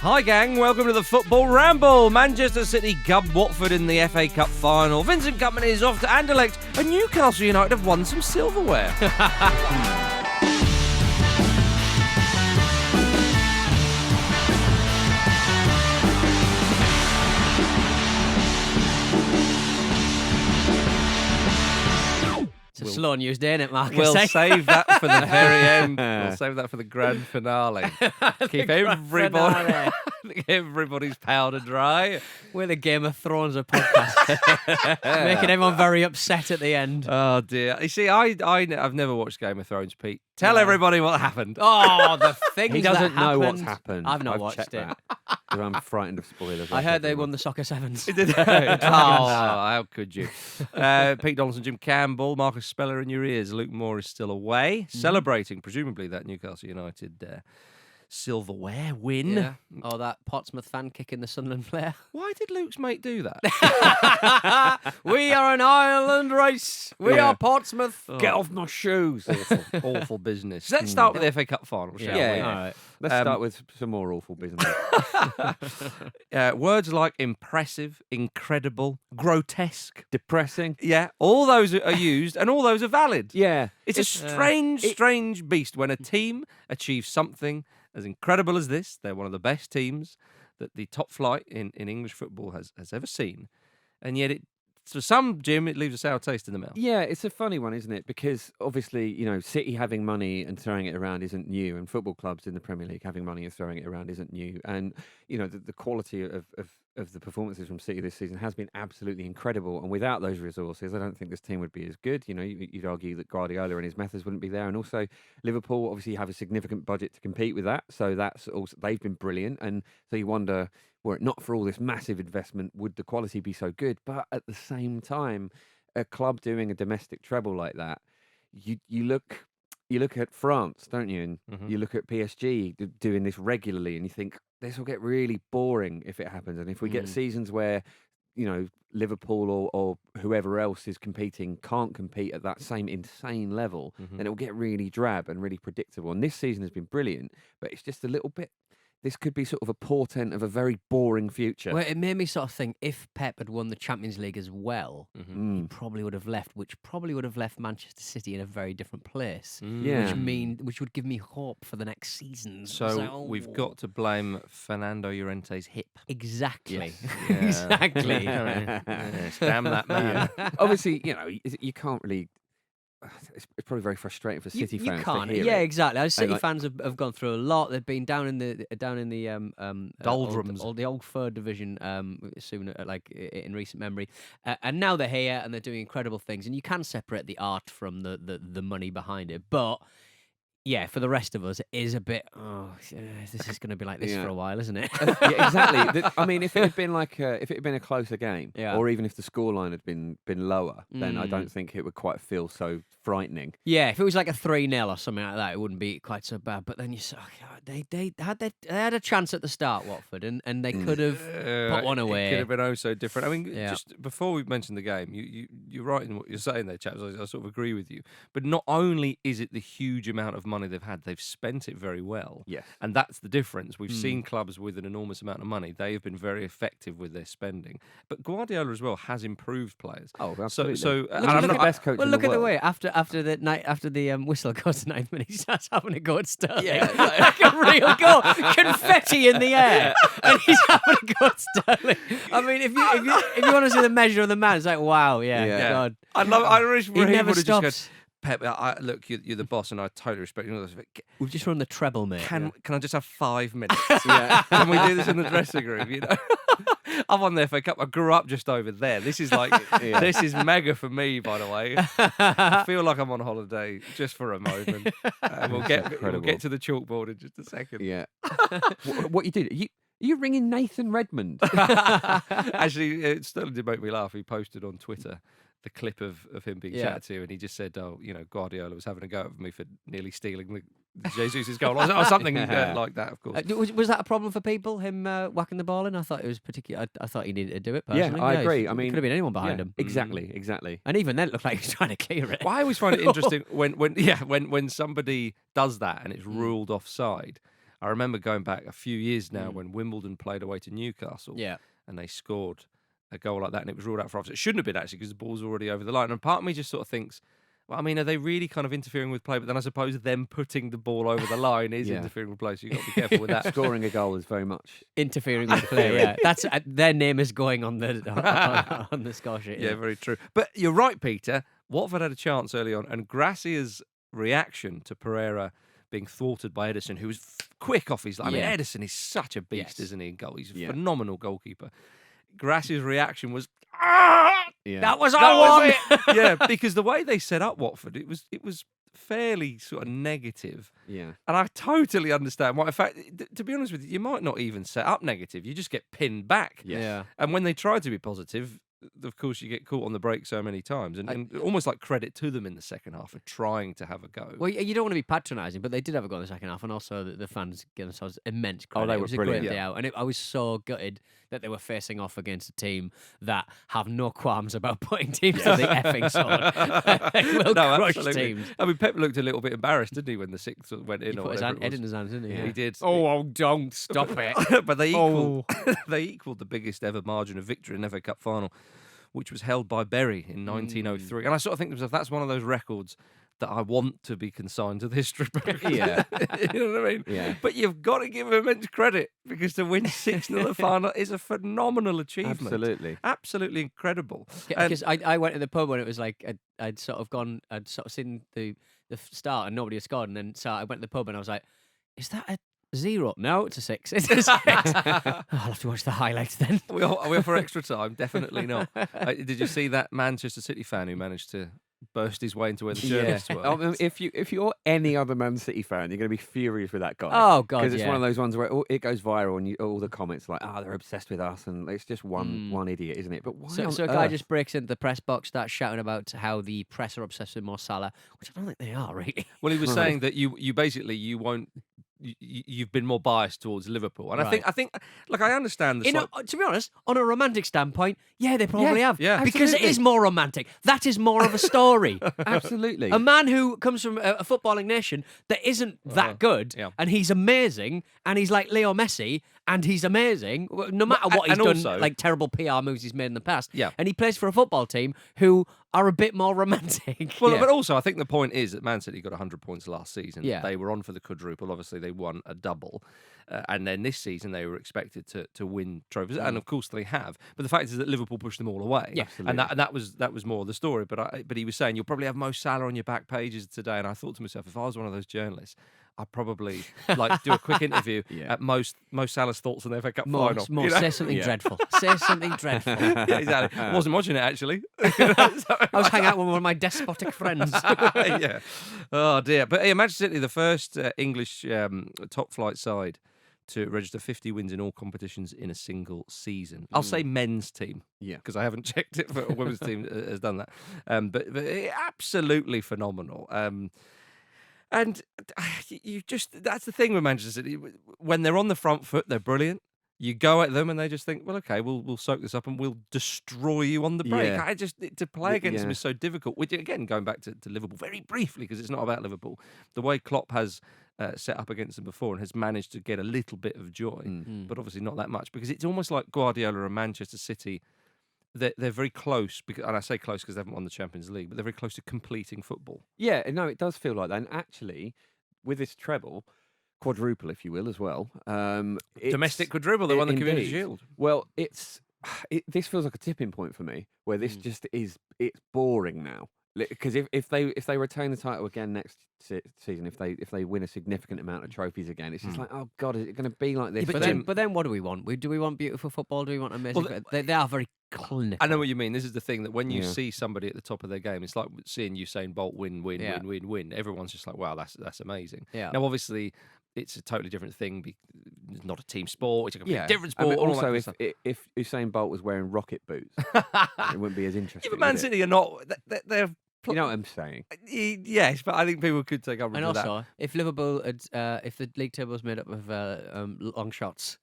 Hi gang, welcome to the Football Ramble. Manchester City gubbed Watford in the FA Cup final. Vincent Kompany is off to Anderlecht, and Newcastle United have won some silverware. It's a slow news day, isn't it, Marcus? We'll save that for the very end. We'll save that for the grand finale. Keep everybody's powder dry. We're the Game of Thrones of podcasts. Making everyone very upset at the end. Oh, dear. You see, I've never watched Game of Thrones, Pete. Tell everybody what happened. Oh, the things He doesn't that know happened. what's happened. I've not checked watched it. that, 'cause I'm frightened of spoilers. I heard they won the Soccer Sevens. Did they? Oh, how could you? Pete Donaldson, Jim Campbell, Marcus Speller in your ears. Luke Moore is still away, celebrating, presumably, that Newcastle United silverware win. Yeah. Oh, that Portsmouth fan kicking the Sunderland player. Why did Luke's mate do that? We are an Ireland race. We are Portsmouth. Get off my shoes. Awful business. Let's start with the FA Cup final, shall we? Yeah. All right. Let's start with some more awful business. Words like impressive, incredible, grotesque, Depressing. yeah, all those are used and all those are valid. Yeah. It's a strange beast when a team achieves something as incredible as this. They're one of the best teams that the top flight in English football has ever seen. And yet, for some, Jim, it leaves a sour taste in the mouth. Yeah, it's a funny one, isn't it? Because obviously, City having money and throwing it around isn't new, and football clubs in the Premier League having money and throwing it around isn't new. And the quality of the performances from City this season has been absolutely incredible. And without those resources, I don't think this team would be as good. You'd argue that Guardiola and his methods wouldn't be there. And also, Liverpool obviously have a significant budget to compete with that. So that's also, they've been brilliant. And so you wonder, were it not for all this massive investment, would the quality be so good? But at the same time, a club doing a domestic treble like that, you look at France, don't you? And you look at PSG doing this regularly, and you think this will get really boring if it happens. And if we get seasons where Liverpool or whoever else is competing can't compete at that same insane level, then it will get really drab and really predictable. And this season has been brilliant, but it's just a little bit. This could be sort of a portent of a very boring future. Well, it made me sort of think if Pep had won the Champions League as well, he probably would have left, which probably would have left Manchester City in a very different place. Yeah. Which would give me hope for the next season. So we've got to blame Fernando Llorente's hip. Exactly. Yes. Yeah. Exactly. Yes, damn that man. Obviously, you can't really. It's probably very frustrating for City fans. You can't. To hear Yeah, it. exactly. City like- fans have gone through a lot. They've been down in the Doldrums. the old third division soon, in recent memory, and now they're here and they're doing incredible things. And you can separate the art from the money behind it, but. Yeah, for the rest of us, it is a bit. This is going to be like this for a while, isn't it? Yeah, exactly. I mean, if it had been if it had been a closer game, Yeah. or even if the scoreline had been lower, then I don't think it would quite feel so frightening. Yeah, if it was like a 3-0 or something like that, it wouldn't be quite so bad. But then you saw they had a chance at the start, Watford, and they could have put one away. It could have been oh so different. I mean, Yeah. just before we mention the game, you're right in what you're saying there, chaps. I sort of agree with you. But not only is it the huge amount of money they've spent it very well. Yes. And that's the difference. We've seen clubs with an enormous amount of money. They have been very effective with their spending. But Guardiola as well has improved players. Oh, absolutely. So and I'm the best coach Well, in look the at the world. way after the whistle goes to 9 minutes, he starts having a go at Sterling. Like a real goal, confetti in the air, and he's having a go at Sterling. I mean, if you want to see the measure of the man, it's like wow, Yeah. God, I wish he Raheem never would have just stops. gone, Pep, look, you're the boss, and I totally respect you. We've just run the treble, mate. Can I just have 5 minutes? Yeah. Can we do this in the dressing room? I've won the FA Cup. I grew up just over there. This is this is mega for me, by the way. I feel like I'm on holiday just for a moment. We'll get to the chalkboard in just a second. Yeah. What you did? Are you ringing Nathan Redmond? Actually, Sterling did make me laugh. He posted on Twitter the clip of him being chatted to, and he just said, Guardiola was having a go at me for nearly stealing Jesus' goal or something like that, of course. Was that a problem for people, him whacking the ball in? I thought it was particular. I thought he needed to do it personally. Yeah, I agree. I mean, it could have been anyone behind him. Exactly. And even then, it looked like he was trying to clear it. Well, I always find it interesting when somebody does that and it's ruled offside. I remember going back a few years now when Wimbledon played away to Newcastle, and they scored a goal like that, and it was ruled out for offside. It shouldn't have been actually because the ball's already over the line. And part of me just sort of thinks, well, I mean, are they really kind of interfering with play? But then I suppose them putting the ball over the line is interfering with play, so you've got to be careful with that. Scoring a goal is very much interfering with play. Yeah, that's their name is going on the on the score sheet. Yeah, very true. But you're right, Peter. Watford had a chance early on, and Gracia's reaction to Pereira being thwarted by Edison, who was quick off his line. I mean, Edison is such a beast, isn't he, in goal? He's a phenomenal goalkeeper. Gracia's reaction was, that was it. Yeah, because the way they set up Watford, it was fairly sort of negative. Yeah. And I totally understand why. In fact, to be honest with you, you might not even set up negative. You just get pinned back. Yeah. And when they try to be positive, of course, you get caught on the break so many times, and almost like credit to them in the second half for trying to have a go. Well, you don't want to be patronising, but they did have a go in the second half, and also the fans gave themselves immense credit. They it were was brilliant. a great day out, and I was so gutted that they were facing off against a team that have no qualms about putting teams to the effing sword. They will crush teams. I mean, Pep looked a little bit embarrassed, didn't he, when the sixth went in? He or put his whatever head it in was. his hands, didn't he? Yeah. He did. Oh, don't stop it. But they equalled the biggest ever margin of victory in an FA Cup final, which was held by Bury in 1903. And I sort of think to myself, that's one of those records that I want to be consigned to the history book. Yeah. You know what I mean? Yeah. But you've got to give him immense credit, because to win 6-0 the final is a phenomenal achievement. Absolutely. Absolutely incredible. Yeah, because I went to the pub when it was like I'd sort of seen the start and nobody had scored, and then so I went to the pub and I was like, is that a 0? No, it's a 6. It's a 6. I'll have to watch the highlights then. Are we off for extra time? Definitely not. Did you see that Manchester City fan who managed to burst his way into where the journalists were? If you're any other Man City fan, you're going to be furious with that guy. Oh, God, because it's one of those ones where it goes viral and all the comments are like, they're obsessed with us, and it's just one idiot, isn't it? But why? So a guy just breaks into the press box, starts shouting about how the press are obsessed with Mo Salah, which I don't think they are really. Well, he was saying that you basically you won't. You've been more biased towards Liverpool, and Right. I think, like, I understand this. To be honest, on a romantic standpoint, they probably have. Yeah. Because it Absolutely. is more romantic. That is more of a story. Absolutely. A man who comes from a footballing nation that isn't that good, yeah. and he's amazing, and he's like Leo Messi, and he's amazing, no matter what he's and done, also- like terrible PR moves he's made in the past. Yeah. And he plays for a football team who are a bit more romantic. Well, but also I think the point is that Man City got 100 points last season. Yeah. They were on for the quadruple. Obviously, they won a double. And then this season they were expected to win trophies, and of course they have. But the fact is that Liverpool pushed them all away. Yeah. And that was more of the story. But he was saying you'll probably have Mo Salah on your back pages today. And I thought to myself, if I was one of those journalists, I'd probably do a quick interview at Mo Salah's thoughts on the FA Cup final. More, say something dreadful. Say something dreadful. Yeah, exactly. I wasn't watching it actually. I was hanging out with one of my despotic friends. Yeah. Oh dear. But Manchester City, the first English top flight side to register 50 wins in all competitions in a single season. I'll say men's team. Yeah. Because I haven't checked it, but a women's team has done that. But absolutely phenomenal. And that's the thing with Manchester City. When they're on the front foot, they're brilliant. You go at them and they just think, well, okay, we'll soak this up and we'll destroy you on the break. Yeah. To play against them is so difficult. Which, again, going back to Liverpool very briefly, because it's not about Liverpool, the way Klopp has set up against them before and has managed to get a little bit of joy, but obviously not that much, because it's almost like Guardiola and Manchester City. They're very close, and I say close because they haven't won the Champions League, but they're very close to completing football. Yeah, no, it does feel like that. And actually, with this treble, quadruple, if you will, as well. Domestic quadruple, they won the Community Indeed. Shield. Well, this feels like a tipping point for me, where this just is. It's boring now, because if they retain the title again next season, if they win a significant amount of trophies again, it's just like, oh God, is it going to be like this? Yeah, but then what do we want? Do we want beautiful football? Do we want amazing? They are very clinical. I know what you mean. This is the thing, that when you see somebody at the top of their game, it's like seeing Usain Bolt win. Everyone's just like, wow, that's amazing. Yeah. Now, obviously, it's a totally different thing. It's not a team sport. It's a completely Yeah, different I sport. mean, all that also, kind of stuff. if Usain Bolt was wearing rocket boots, it wouldn't be as interesting. Yeah, but Man would it? City are not. They're. You know what I'm saying? Yes, but I think people could take umbrage And with that. also, if Liverpool had, if the league table was made up of long shots,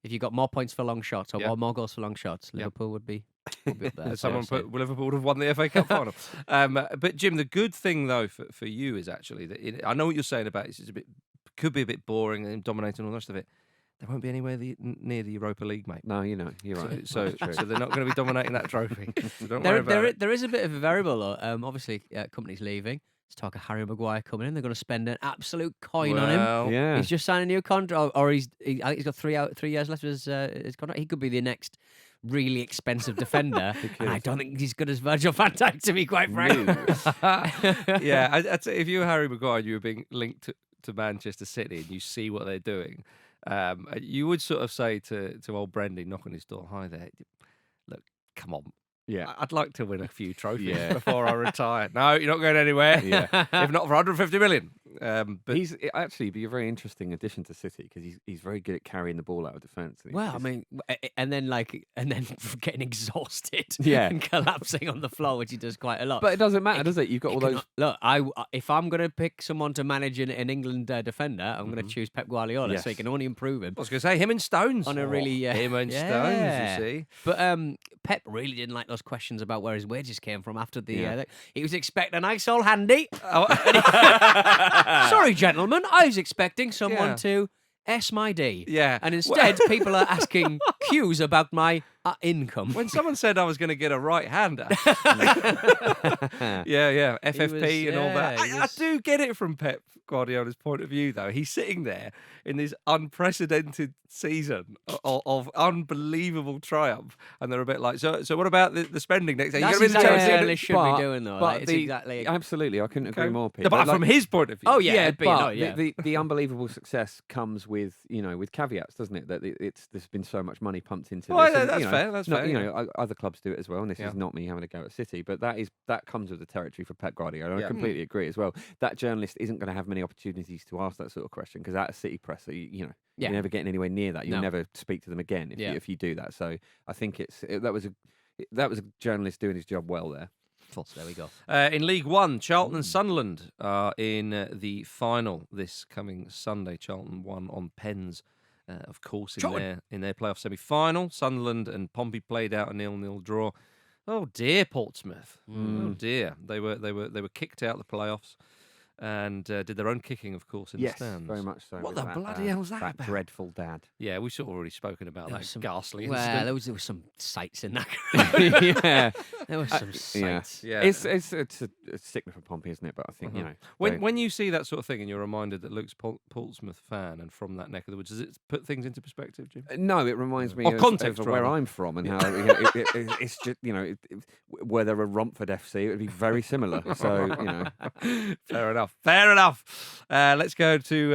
if you got more points for long shots or more goals for long shots, Liverpool would be up there. Someone put Liverpool would have won the FA Cup final. But Jim, the good thing though for you is actually that I know what you're saying about it's a bit could be a bit boring and dominating all the rest of it. They won't be anywhere near the Europa League, mate. No, you're right. So they're not going to be dominating that trophy. So don't There, worry about it. there is a bit of a variable, though. Obviously, company's leaving. There's talk of Harry Maguire coming in. They're going to spend an absolute coin on him. Well, Yeah. He's just signed a new contract, or I think he's got 3 years left of his contract. He could be the next really expensive defender. And I don't think he's good as Virgil van Dijk, to be quite frank. yeah, I'd say if you were Harry Maguire and you were being linked to Manchester City and you see what they're doing, you would sort of say to old Brendy, knock on his door, "Hi there, look, come on. Yeah. I'd like to win a few trophies before I retire." "No, you're not going anywhere. Yeah. If not for 150 million. But He's actually be a very interesting addition to City because he's very good at carrying the ball out of defence. Well, I mean, and then getting exhausted Yeah. and collapsing on the floor, which he does quite a lot. But it doesn't matter, does it? You've got all those. Look, if I'm going to pick someone to manage an England defender, I'm going to choose Pep Guardiola, so he Yes. can only improve him. I was going to say him and Stones. On a really, him and yeah. Stones, you see. But Pep really didn't like those questions about where his wages came from after the. He was expecting a nice old handy. Sorry, gentlemen, I was expecting someone to S my D. Yeah. And instead, people are asking cues about my income. When someone said I was going to get a right-hander, FFP and all that. I do get it from Pep Guardiola's point of view, though. He's sitting there in this unprecedented season of unbelievable triumph, and they're a bit like, so what about the spending next year? That's You're gonna exactly be what the Champions journalists League? should be doing, though. But Like, it's exactly. Absolutely, I couldn't agree Okay. more, No, Peter. but from his point of view. Oh yeah, the unbelievable success comes with caveats, doesn't it? That there's been so much money pumped into Well, this. And, that's you know, fair. That's not- fair. You yeah. know, other clubs do it as well, and this Yeah. is not me having a go at City, but that comes with the territory for Pep Guardiola. Yeah. I completely agree as well. That journalist isn't going to have many opportunities to ask that sort of question because at a City presser, you're never getting anywhere near that. You'll No. never speak to them again if you do that. So I think that was a journalist doing his job well there. So there we go. In League One, Charlton and Sunderland are in the final this coming Sunday. Charlton won on pens, of course, in their playoff semi-final. Sunderland and Pompey played out a 0-0 draw. Oh dear, Portsmouth. Oh dear, they were kicked out of the playoffs and did their own kicking, of course, in the stands. Very much so. What with the bloody hell's that about? dreadful dad. Yeah, we've sort of already spoken about that ghastly Well, incident. there was some sights in that. Yeah. There were some sights. Yeah. It's a stickler for Pompey, isn't it? But I think When you see that sort of thing and you're reminded that Luke's Portsmouth fan and from that neck of the woods, does it put things into perspective, Jim? No, it reminds me Or of context, where rather. I'm from and how it's just were there a Romford FC, it would be very similar. So Fair enough. Let's go to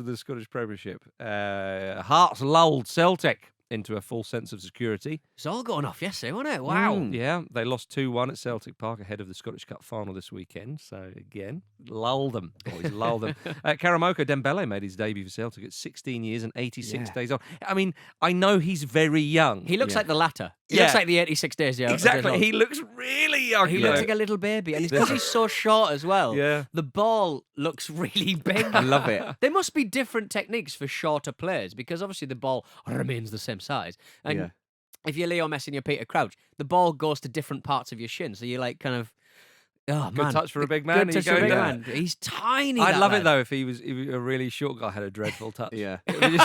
the Scottish Premiership. Hearts lulled Celtic into a false sense of security. It's all going off yesterday, wasn't it? Wow. Yeah, they lost 2-1 at Celtic Park ahead of the Scottish Cup final this weekend. So, again, lulled them. Always lulled them. Karamoko Dembele made his debut for Celtic at 16 years and 86 days old. I mean, I know he's very young. He looks like the latter. He looks like the 86 days. Yeah, Exactly. He looks really young. He looks like a little baby. And it's because he's so short as well. Yeah. The ball looks really big. I love it. There must be different techniques for shorter players because obviously the ball remains the same size. And if you're Leo Messi and you're Peter Crouch, the ball goes to different parts of your shin. So you're like kind of, Good touch for a big man. Good touch for a big man. He's tiny. I'd love lad. it though if he was a really short guy had a dreadful touch. Yeah. But he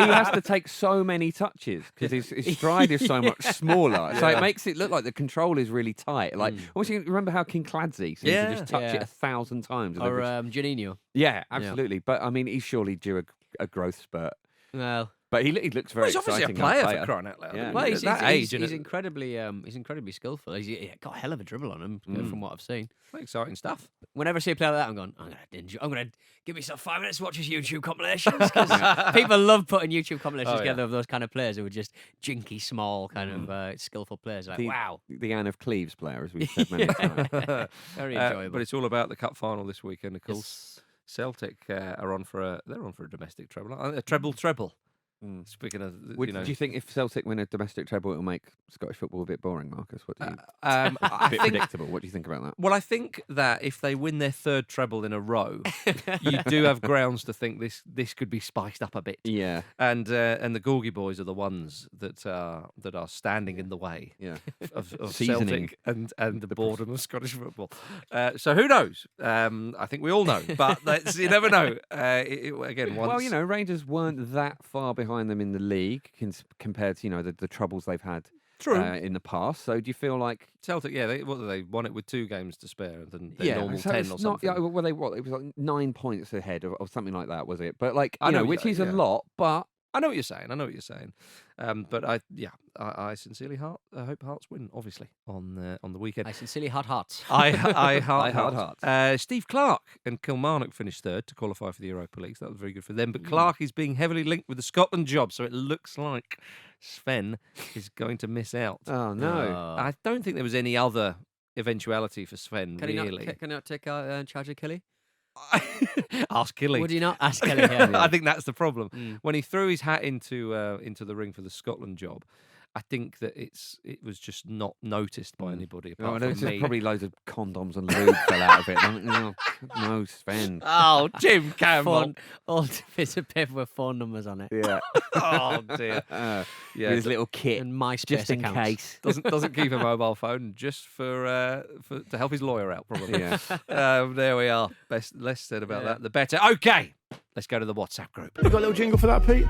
has to take so many touches because his stride is so much smaller. So it makes it look like the control is really tight. Like, almost you remember how King Clancy seems to just touch it 1,000 times. Or Janino. Yeah, absolutely. But I mean, he's surely due a growth spurt. Well. But he looks very He's obviously a exciting. player for crying out loud. Yeah. Well, he's at that age, he's incredibly skillful. He's got a hell of a dribble on him from what I've seen. Exciting stuff. Whenever I see a player like that, I'm going, I'm going to give myself 5 minutes to watch his YouTube compilations because people love putting YouTube compilations together of those kind of players who are just jinky, small, kind of skillful players. Like, wow. The Anne of Cleves player, as we've said many times. Very enjoyable. But it's all about the cup final this weekend, of course. Celtic are on for a domestic treble, a treble. Speaking of, Do you think if Celtic win a domestic treble, it'll make Scottish football a bit boring, Marcus? What do you? I a bit think, predictable. What do you think about that? well, I think that if they win their third treble in a row, you do have grounds to think this could be spiced up a bit. Yeah. And the Gorgie boys are the ones that are standing in the way of Seasoning Celtic and the boredom of Scottish football. So who knows? I think we all know, but you never know. Again, once... Well, Rangers weren't that far behind them in the league compared to the troubles they've had in the past. So do you feel like Celtic? Yeah, they won it with 2 games to spare than their normal so 10 it's or not, something. it was like 9 points ahead or something like that, was it? But which is a yeah. lot. But I know what you're saying. But I sincerely hope Hearts win, obviously, on the weekend. I sincerely hearts. I heart Hearts. Steve Clarke and Kilmarnock finished third to qualify for the Europa League. So that was very good for them. But Clarke is being heavily linked with the Scotland job, so it looks like Sven is going to miss out. Oh no! I don't think there was any other eventuality for Sven. Can really? Can he not take charge of Kelly? Ask Killy. Would you not ask Kelly? Yeah. I think that's the problem. When he threw his hat into the ring for the Scotland job, I think that it was just not noticed by anybody apart from me. Probably loads of condoms and lube fell out of it. No, Sven. Oh, Jim Campbell. All bits of paper with phone numbers on it. Yeah. Oh dear. With his little kit And MySpace just in accounts. case. Doesn't keep a mobile phone just for to help his lawyer out, probably. Yeah. There we are. Less said about that, the better. Okay, let's go to the WhatsApp group. You got a little jingle for that, Pete?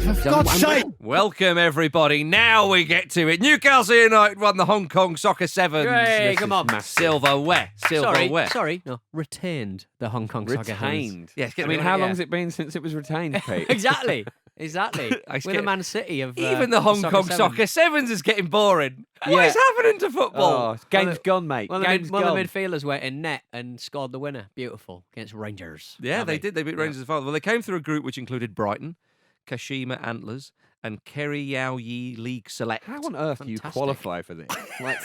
For God's sake! Welcome everybody. Now we get to it. Newcastle United won the Hong Kong Soccer Sevens. Hey, come on. Silverware. Sorry, no, retained the Hong Kong Soccer Sevens. Retained. Yes, I mean, how long has it been since it was retained, Pete? Exactly. We're I the Man City of even the Hong Kong Soccer Sevens is getting boring. What is happening to football? Oh, game's gone, mate. One Game's of gone. the midfielders went in net and scored the winner. Beautiful. Against Rangers. Yeah, Lovely. they did. They beat Rangers as well. Well, they came through a group which included Brighton, Kashima Antlers, and Kerry Yao Yi League Select. How on earth do you Fantastic. qualify for this? Like,